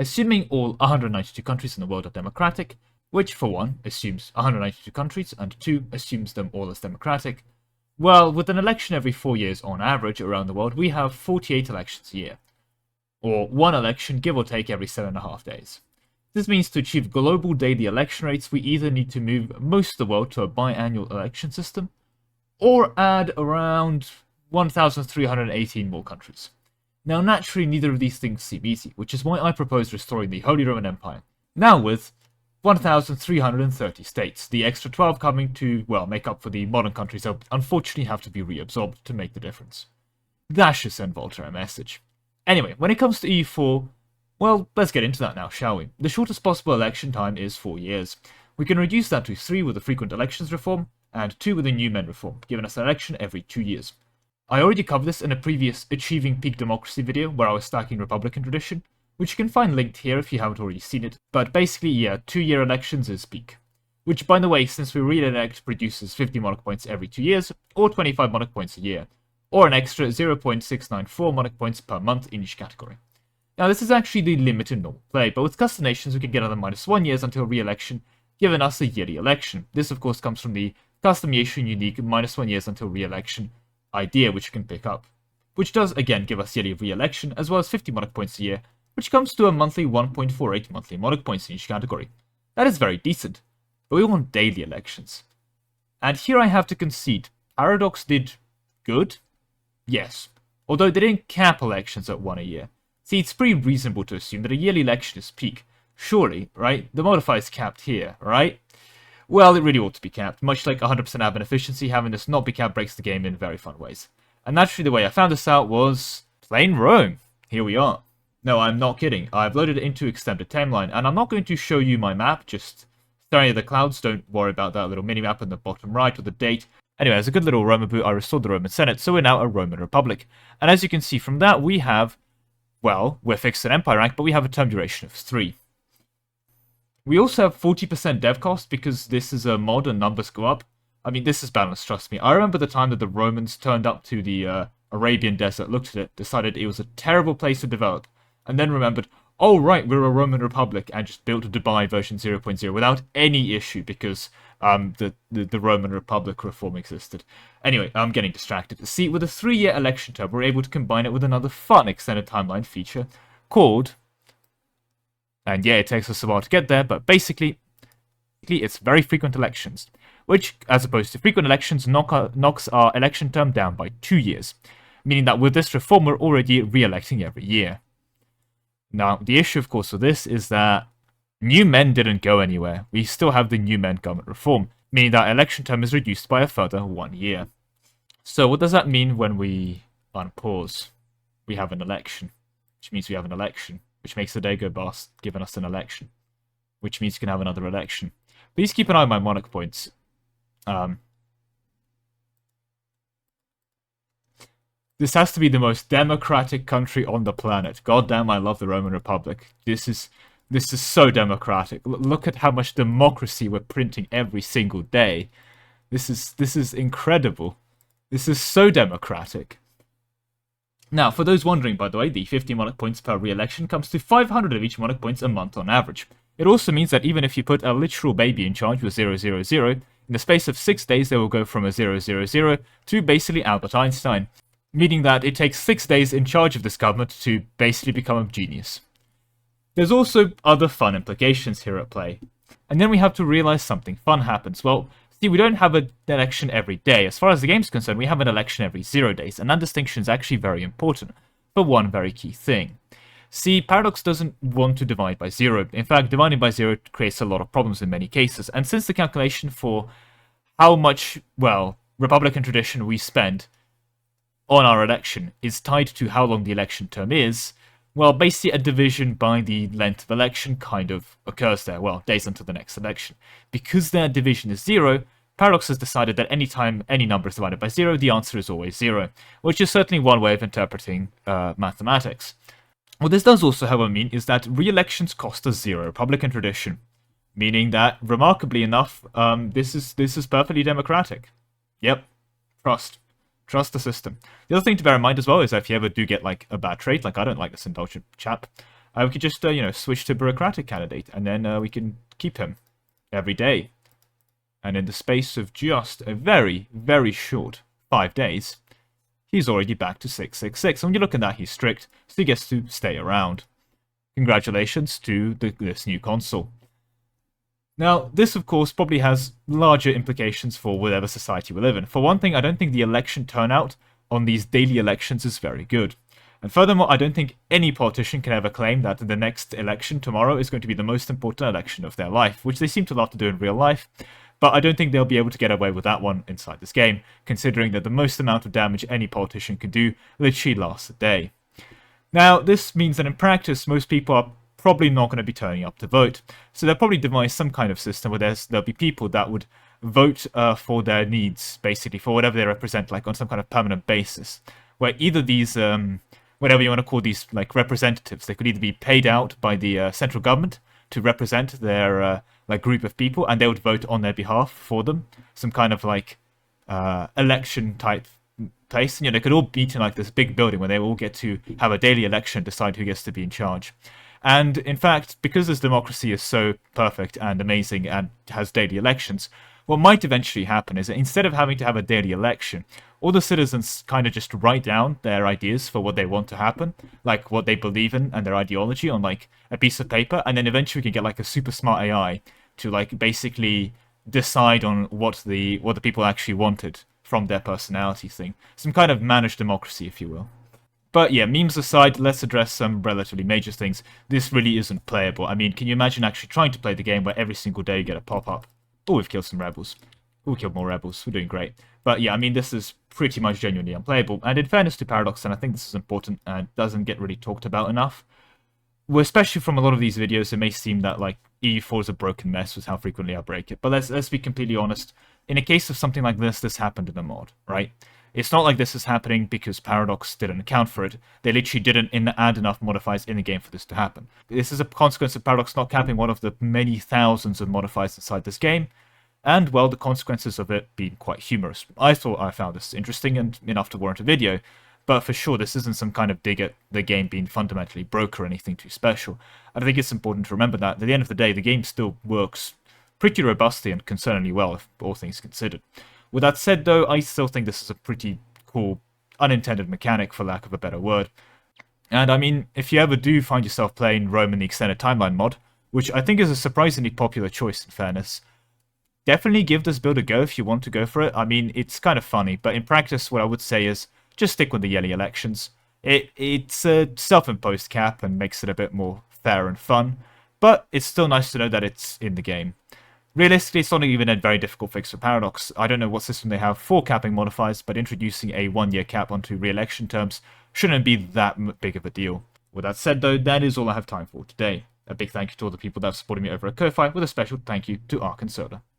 assuming all 192 countries in the world are democratic, which for one assumes 192 countries and two assumes them all as democratic. Well, with an election every 4 years on average around the world, we have 48 elections a year, or one election give or take every 7.5 days. This means to achieve global daily election rates, we either need to move most of the world to a biannual election system, or add around 1,318 more countries. Now, naturally, neither of these things seem easy, which is why I propose restoring the Holy Roman Empire, now with 1,330 states, the extra 12 coming to, well, make up for the modern countries that unfortunately have to be reabsorbed to make the difference. That should send Voltaire a message. Anyway, when it comes to EU4, well, let's get into that now, shall we? The shortest possible election time is 4 years. We can reduce that to 3 with the frequent elections reform, and 2 with the new men reform, giving us an election every 2 years. I already covered this in a previous Achieving Peak Democracy video where I was stacking Republican tradition, which you can find linked here if you haven't already seen it, but basically, yeah, 2-year elections is peak. Which, by the way, since we re-elect, produces 50 monarch points every 2 years, or 25 monarch points a year, or an extra 0.694 monarch points per month in each category. Now, this is actually the limit in normal play, but with custom nations we can get another -1 years until re-election, giving us a yearly election. This, of course, comes from the custom nation unique -1 years until re-election idea, which you can pick up, which does, again, give us yearly re-election, as well as 50 monarch points a year, which comes to a monthly 1.48 monthly monarch points in each category. That is very decent, but we want daily elections. And here I have to concede, Paradox did good? Yes, although they didn't cap elections at 1 a year. See, it's pretty reasonable to assume that a yearly election is peak. Surely, right? The modifier is capped here, right? Well, it really ought to be capped. Much like 100% admin efficiency, having this not be capped breaks the game in very fun ways. And naturally, the way I found this out was plain Rome. Here we are. No, I'm not kidding. I've loaded it into extended timeline, and I'm not going to show you my map, just staring at the clouds. Don't worry about that little mini-map in the bottom right with the date. Anyway, as a good little Roman boot, I restored the Roman Senate, so we're now a Roman Republic. And as you can see from that, we have, well, we're fixed at Empire rank, but we have a term duration of 3. We also have 40% dev cost because this is a mod and numbers go up. I mean, this is balanced, trust me. I remember the time that the Romans turned up to the Arabian desert, looked at it, decided it was a terrible place to develop, and then remembered, oh right, we're a Roman Republic, and just built a Dubai version 0.0 without any issue because the Roman Republic reform existed. Anyway, I'm getting distracted. See, with a 3-year election term, we're able to combine it with another fun extended timeline feature called, and yeah, it takes us a while to get there, but basically, it's very frequent elections, which, as opposed to frequent elections, knocks our election term down by 2 years, meaning that with this reform, we're already re-electing every year. Now, the issue, of course, with this is that new men didn't go anywhere. We still have the new men government reform, meaning that election term is reduced by a further 1 year. So what does that mean when we unpause? We have an election, which means we have an election, which makes the day go past, giving us an election, which means you can have another election. Please keep an eye on my monarch points. This has to be the most democratic country on the planet. Goddamn, I love the Roman Republic. This is so democratic. Look at how much democracy we're printing every single day. This is incredible. This is so democratic. Now, for those wondering, by the way, the 50 monarch points per re-election comes to 500 of each monarch points a month on average. It also means that even if you put a literal baby in charge with 000, in the space of 6 days they will go from a 000 to basically Albert Einstein, meaning that it takes 6 days in charge of this government to basically become a genius. There's also other fun implications here at play. And then we have to realize something fun happens. Well, see, we don't have an election every day. As far as the game's concerned, we have an election every 0 days, and that distinction is actually very important for one very key thing. See, Paradox doesn't want to divide by 0. In fact, dividing by 0 creates a lot of problems in many cases, and since the calculation for how much, well, Republican tradition we spend on our election is tied to how long the election term is, well, basically a division by the length of election kind of occurs there, well, days until the next election. Because their division is 0, Paradox has decided that any time any number is divided by 0, the answer is always 0, which is certainly one way of interpreting mathematics. What this does also, however, mean is that re-elections cost us 0 Republican tradition, meaning that, remarkably enough, this is perfectly democratic. Yep, Trust the system. The other thing to bear in mind as well is that if you ever do get like a bad trait, like I don't like this indulgent chap, we could just, switch to bureaucratic candidate, and then we can keep him every day. And in the space of just a very, very short 5 days, he's already back to 666. And when you look at that, he's strict, so he gets to stay around. Congratulations to this new consul. Now, this, of course, probably has larger implications for whatever society we live in. For one thing, I don't think the election turnout on these daily elections is very good. And furthermore, I don't think any politician can ever claim that the next election tomorrow is going to be the most important election of their life, which they seem to love to do in real life. But I don't think they'll be able to get away with that one inside this game, considering that the most amount of damage any politician can do literally lasts a day. Now, this means that in practice, most people are probably not going to be turning up to vote. So they'll probably devise some kind of system where there'll be people that would vote for their needs, basically, for whatever they represent, like on some kind of permanent basis. Where either these, whatever you want to call these, like representatives, they could either be paid out by the central government to represent their like group of people, and they would vote on their behalf for them. Some kind of like election type place. They could all meet in like this big building where they all get to have a daily election, decide who gets to be in charge. And in fact, because this democracy is so perfect and amazing and has daily elections, what might eventually happen is that instead of having to have a daily election, all the citizens kind of just write down their ideas for what they want to happen, like what they believe in and their ideology on like a piece of paper, and then eventually we can get like a super smart AI to like basically decide on what the people actually wanted from their personality thing. Some kind of managed democracy, if you will. But yeah, memes aside, let's address some relatively major things. This really isn't playable. I mean, can you imagine actually trying to play the game where every single day you get a pop-up? Oh, we've killed some rebels. Oh, we killed more rebels. We're doing great. But yeah, I mean, this is pretty much genuinely unplayable. And in fairness to Paradox, and I think this is important and doesn't get really talked about enough, well, especially from a lot of these videos, it may seem that like EU4 is a broken mess with how frequently I break it. But let's be completely honest. In a case of something like this happened in a mod, right? It's not like this is happening because Paradox didn't account for it. They literally didn't add enough modifiers in the game for this to happen. This is a consequence of Paradox not capping one of the many thousands of modifiers inside this game, and, well, the consequences of it being quite humorous. I thought I found this interesting and enough to warrant a video, but for sure this isn't some kind of dig at the game being fundamentally broke or anything too special. I think it's important to remember that at the end of the day, the game still works pretty robustly and concerningly well, if all things considered. With that said, though, I still think this is a pretty cool unintended mechanic, for lack of a better word. And I mean, if you ever do find yourself playing Rome in the Extended Timeline mod, which I think is a surprisingly popular choice in fairness, definitely give this build a go if you want to go for it. I mean, it's kind of funny, but in practice what I would say is just stick with the yearly elections. It's a self-imposed cap and makes it a bit more fair and fun, but it's still nice to know that it's in the game. Realistically, it's not even a very difficult fix for Paradox. I don't know what system they have for capping modifiers, but introducing a 1-year cap onto re-election terms shouldn't be that big of a deal. With that said, though, that is all I have time for today. A big thank you to all the people that have supported me over at Ko-Fi, with a special thank you to Ark and Soda.